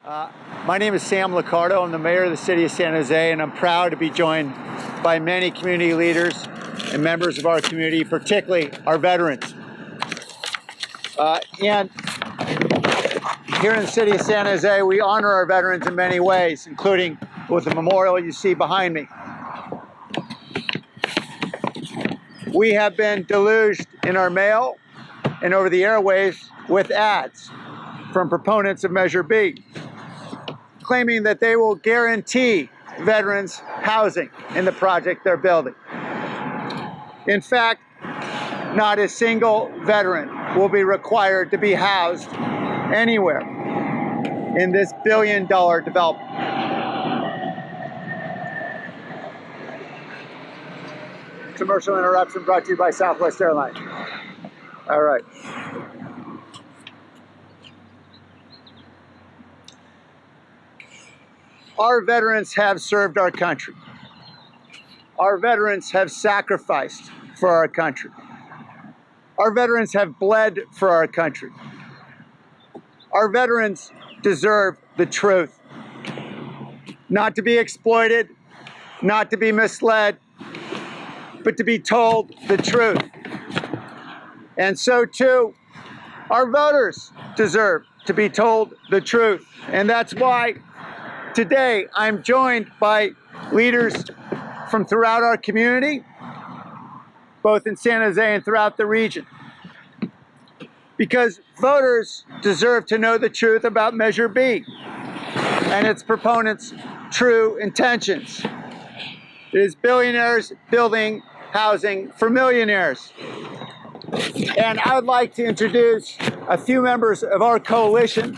My name is Sam Liccardo. I'm the mayor of the city of San Jose, and I'm proud to be joined by many community leaders and members of our community, particularly our veterans. And here in the city of San Jose, we honor our veterans in many ways, including with the memorial you see behind me. We have been deluged in our mail and over the airwaves with ads from proponents of Measure B, claiming that they will guarantee veterans housing in the project they're building. In fact, not a single veteran will be required to be housed anywhere in this billion-dollar development. Commercial interruption brought to you by Southwest Airlines. All right. Our veterans have served our country. Our veterans have sacrificed for our country. Our veterans have bled for our country. Our veterans deserve the truth. Not to be exploited, not to be misled, but to be told the truth. And so too, our voters deserve to be told the truth. And that's why today I'm joined by leaders from throughout our community, both in San Jose and throughout the region. Because voters deserve to know the truth about Measure B and its proponents' true intentions. It is billionaires building housing for millionaires. And I would like to introduce a few members of our coalition.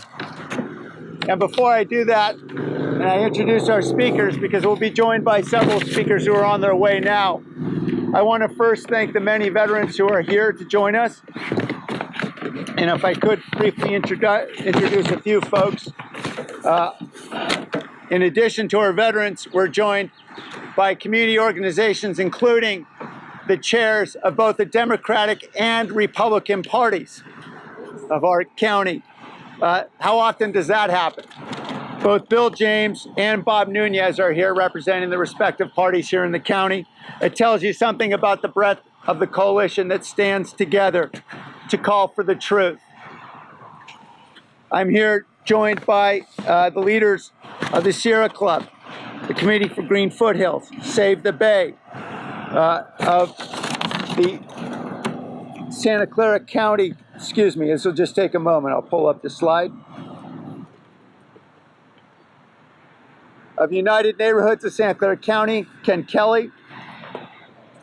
And before I do that, and I introduce our speakers, because we'll be joined by several speakers who are on their way now, I want to first thank the many veterans who are here to join us. And if I could briefly introduce a few folks. In addition to our veterans, we're joined by community organizations, including the chairs of both the Democratic and Republican parties of our county. How often does that happen? Both Bill James and Bob Nunez are here representing the respective parties here in the county. It tells you something about the breadth of the coalition that stands together to call for the truth. I'm here joined by the leaders of the Sierra Club, the Committee for Green Foothills, Save the Bay, of the Santa Clara County, excuse me, this will just take a moment, I'll pull up the slide. Of United Neighborhoods of Santa Clara County, Ken Kelly.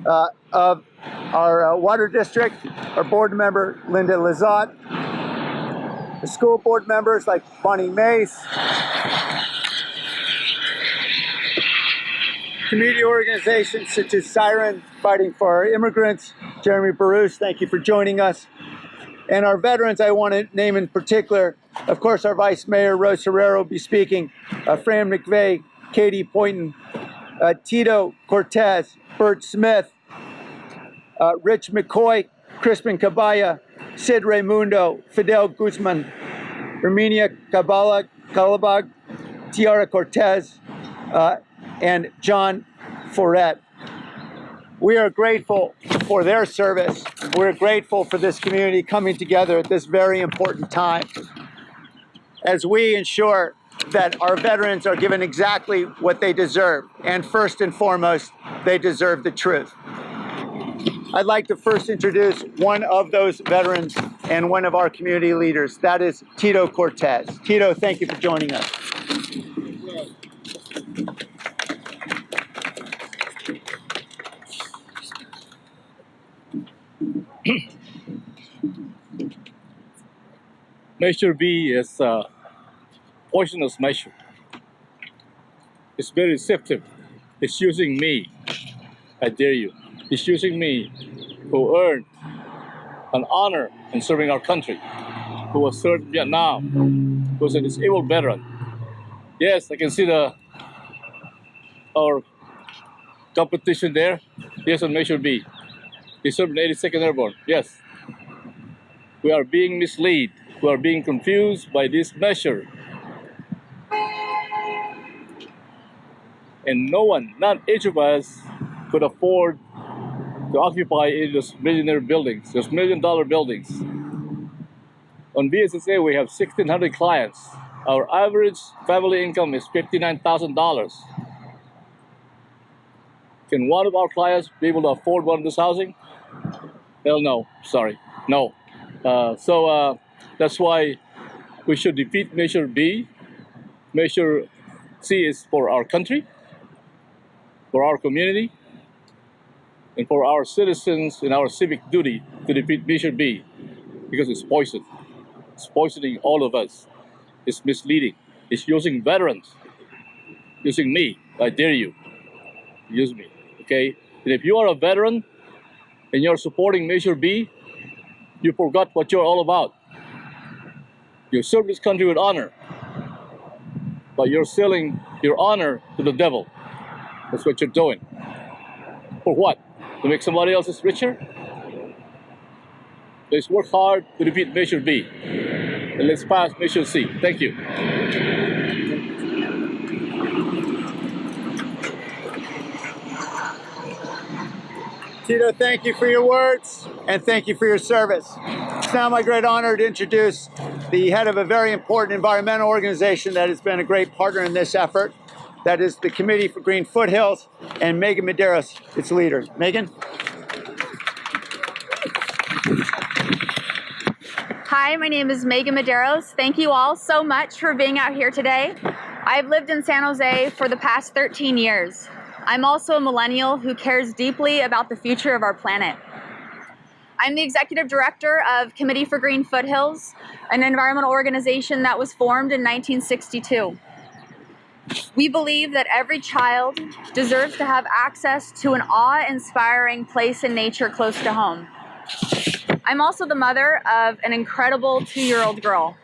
Of our water district, our board member, Linda Lizotte. The school board members like Bonnie Mace. Community organizations such as Siren Fighting for Our Immigrants, Jeremy Baruch, thank you for joining us. And our veterans, I want to name in particular, of course, our Vice Mayor, Rose Herrera, will be speaking, Fran McVeigh, Katie Poynton, Tito Cortez, Bert Smith, Rich McCoy, Crispin Cabaya, Sid Raimundo, Fidel Guzman, Herminia Calabag, Tiara Cortez, and John Foret. We are grateful for their service. We're grateful for this community coming together at this very important time as we ensure that our veterans are given exactly what they deserve. And first and foremost, they deserve the truth. I'd like to first introduce one of those veterans and one of our community leaders. That is Tito Cortez. Tito, thank you for joining us. Measure B is a poisonous measure. It's very deceptive. It's using me. I dare you. It's using me, who earned an honor in serving our country, who was served in Vietnam, who was a disabled veteran. Yes, I can see our competition there. Yes, on Measure B. He served in 82nd Airborne. Yes. We are being misled. We are being confused by this measure. and no one, not each of us, could afford to occupy in those millionaire buildings, those $1 million buildings. On VSSA, we have 1,600 clients. Our average family income is $59,000. Can one of our clients be able to afford one of this housing? Hell no, sorry, no. So that's why we should defeat Measure B. Measure C is for our country, for our community, and for our citizens in our civic duty to defeat Measure B, because it's poison. It's poisoning all of us. It's misleading. It's using veterans, using me. I dare you, use me, okay? And if you are a veteran and you're supporting Measure B, you forgot what you're all about. You serve this country with honor, but you're selling your honor to the devil. That's what you're doing. For what? To make somebody else richer? Let's work hard to defeat Measure B. And let's pass Measure C. Thank you. Tito, thank you for your words and thank you for your service. It's now my great honor to introduce the head of a very important environmental organization that has been a great partner in this effort. That is the Committee for Green Foothills, and Megan Medeiros, its leader. Megan? Hi, my name is Megan Medeiros. Thank you all so much for being out here today. I've lived in San Jose for the past 13 years. I'm also a millennial who cares deeply about the future of our planet. I'm the executive director of Committee for Green Foothills, an environmental organization that was formed in 1962. We believe that every child deserves to have access to an awe-inspiring place in nature close to home. I'm also the mother of an incredible 2-year-old girl.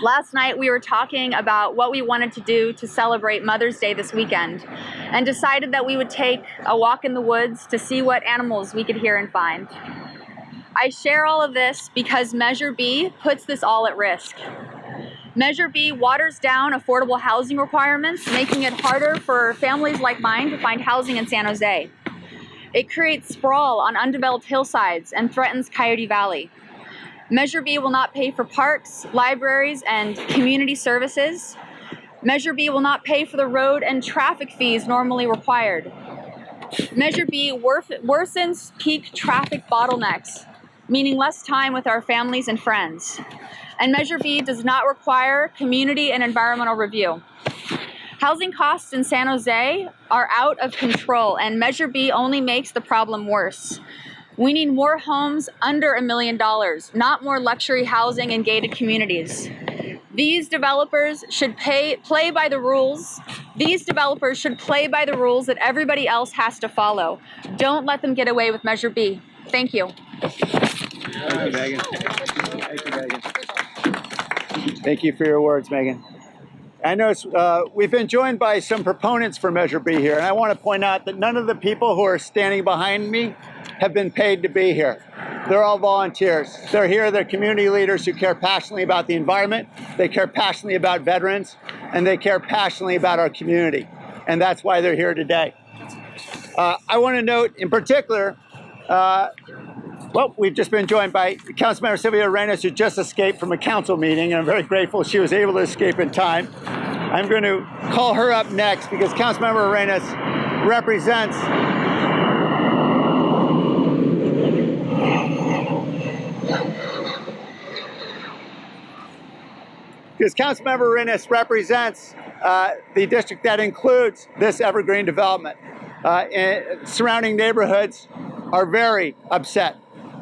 Last night we were talking about what we wanted to do to celebrate Mother's Day this weekend, and decided that we would take a walk in the woods to see what animals we could hear and find. I share all of this because Measure B puts this all at risk. Measure B waters down affordable housing requirements, making it harder for families like mine to find housing in San Jose. It creates sprawl on undeveloped hillsides and threatens Coyote Valley. Measure B will not pay for parks, libraries, and community services. Measure B will not pay for the road and traffic fees normally required. Measure B worsens peak traffic bottlenecks, meaning less time with our families and friends. And Measure B does not require community and environmental review. Housing costs in San Jose are out of control, and Measure B only makes the problem worse. We need more homes under $1 million, not more luxury housing in gated communities. These developers should play by the rules. These developers should play by the rules that everybody else has to follow. Don't let them get away with Measure B. Thank you. Thank you, Megan. Thank you, Megan. Thank you for your words, Megan. I know we've been joined by some proponents for Measure B here, and I want to point out that none of the people who are standing behind me have been paid to be here. They're all volunteers. They're here, they're community leaders who care passionately about the environment, they care passionately about veterans, and they care passionately about our community. And that's why they're here today. I want to note in particular, well, we've just been joined by Councilmember Sylvia Arenas, who just escaped from a council meeting, and I'm very grateful she was able to escape in time. I'm going to call her up next because Councilmember Arenas represents the district that includes this evergreen development. And surrounding neighborhoods are very upset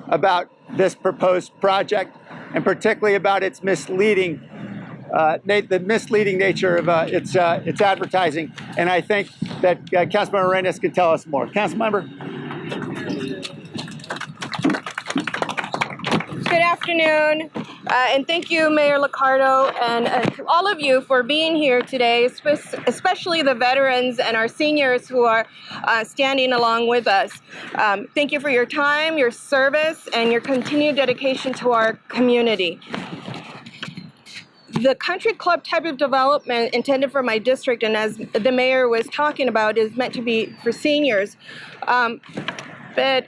about this proposed project, and particularly about its misleading, the misleading nature of its advertising. And I think that Councilmember Arenas can tell us more. Councilmember? Good afternoon, and thank you, Mayor Liccardo, and to all of you for being here today, especially the veterans and our seniors who are standing along with us. Thank you for your time, your service, and your continued dedication to our community. the country club type of development intended for my district, and as the mayor was talking about, is meant to be for seniors. But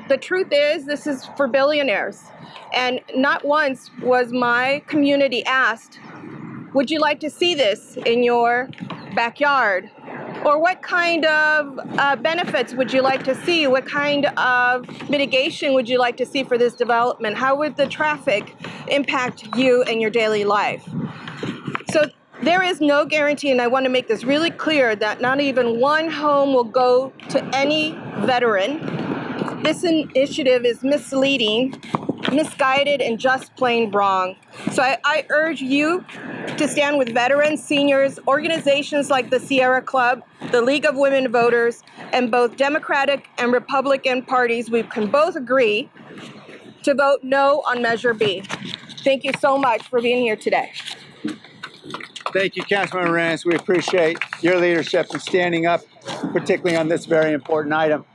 the truth is, this is for billionaires. And not once was my community asked, would you like to see this in your backyard? Or what kind of benefits would you like to see? What kind of mitigation would you like to see for this development? How would the traffic impact you and your daily life? So there is no guarantee, and I want to make this really clear, that not even one home will go to any veteran. This initiative is misleading, misguided, and just plain wrong. So I urge you to stand with veterans, seniors, organizations like the Sierra Club, the League of Women Voters, and both Democratic and Republican parties. We can both agree to vote no on Measure B. Thank you so much for being here today. Thank you, Councilmember Arenas. We appreciate your leadership and standing up, particularly on this very important item.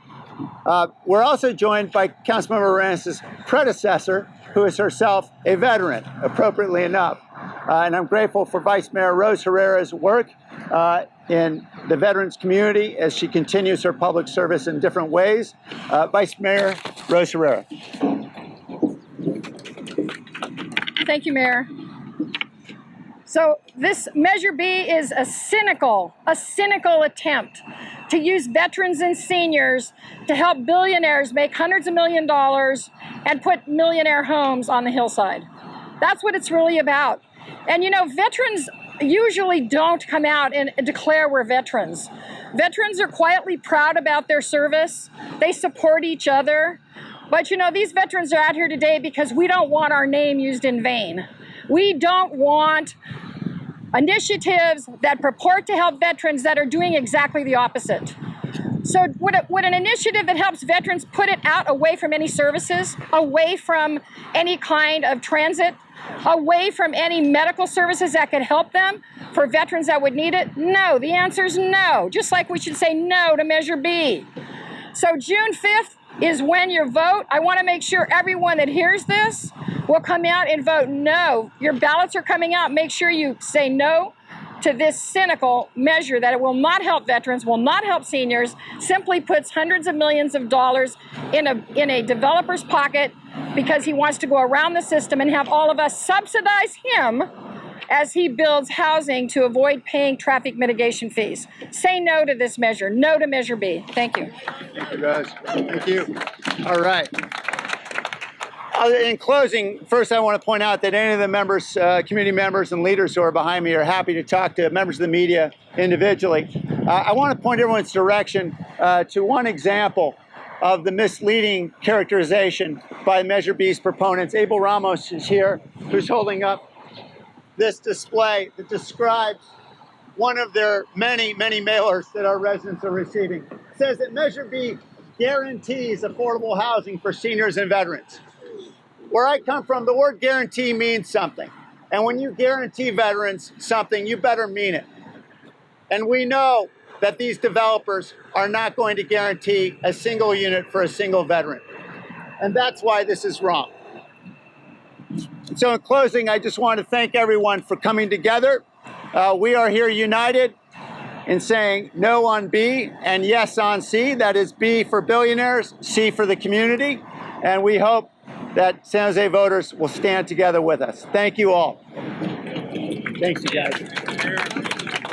We're also joined by Councilmember Arenas' predecessor, who is herself a veteran, appropriately enough. And I'm grateful for Vice Mayor Rose Herrera's work in the veterans community as she continues her public service in different ways. Vice Mayor Rose Herrera. Thank you, Mayor. So this Measure B is a cynical attempt to use veterans and seniors to help billionaires make hundreds of millions of dollars and put millionaire homes on the hillside. That's what it's really about. And you know, veterans usually don't come out and declare we're veterans. Veterans are quietly proud about their service. They support each other. But you know, these veterans are out here today because we don't want our name used in vain. We don't want initiatives that purport to help veterans that are doing exactly the opposite. So would an initiative that helps veterans put it out away from any services, away from any kind of transit, away from any medical services that could help them for veterans that would need it? No, the answer is no, just like we should say no to Measure B. So June 5th is when you vote. I want to make sure everyone that hears this will come out and vote no. Your ballots are coming out. Make sure you say no to this cynical measure that it will not help veterans, will not help seniors, simply puts hundreds of millions of dollars in a developer's pocket because he wants to go around the system and have all of us subsidize him as he builds housing to avoid paying traffic mitigation fees. Say no to this measure. No to Measure B. Thank you. Thank you, Rose. Thank you. All right. In closing, first I want to point out that any of the members, community members and leaders who are behind me are happy to talk to members of the media individually. I want to point everyone's direction to one example of the misleading characterization by Measure B's proponents. Abel Ramos is here, who's holding up this display that describes one of their many, many mailers that our residents are receiving. It says that Measure B guarantees affordable housing for seniors and veterans. Where I come from, the word guarantee means something. And when you guarantee veterans something, you better mean it. And we know that these developers are not going to guarantee a single unit for a single veteran. And that's why this is wrong. So in closing, I just want to thank everyone for coming together. We are here united in saying no on B and yes on C. That is B for billionaires, C for the community. And we hope that San Jose voters will stand together with us. Thank you all. Thanks, you guys.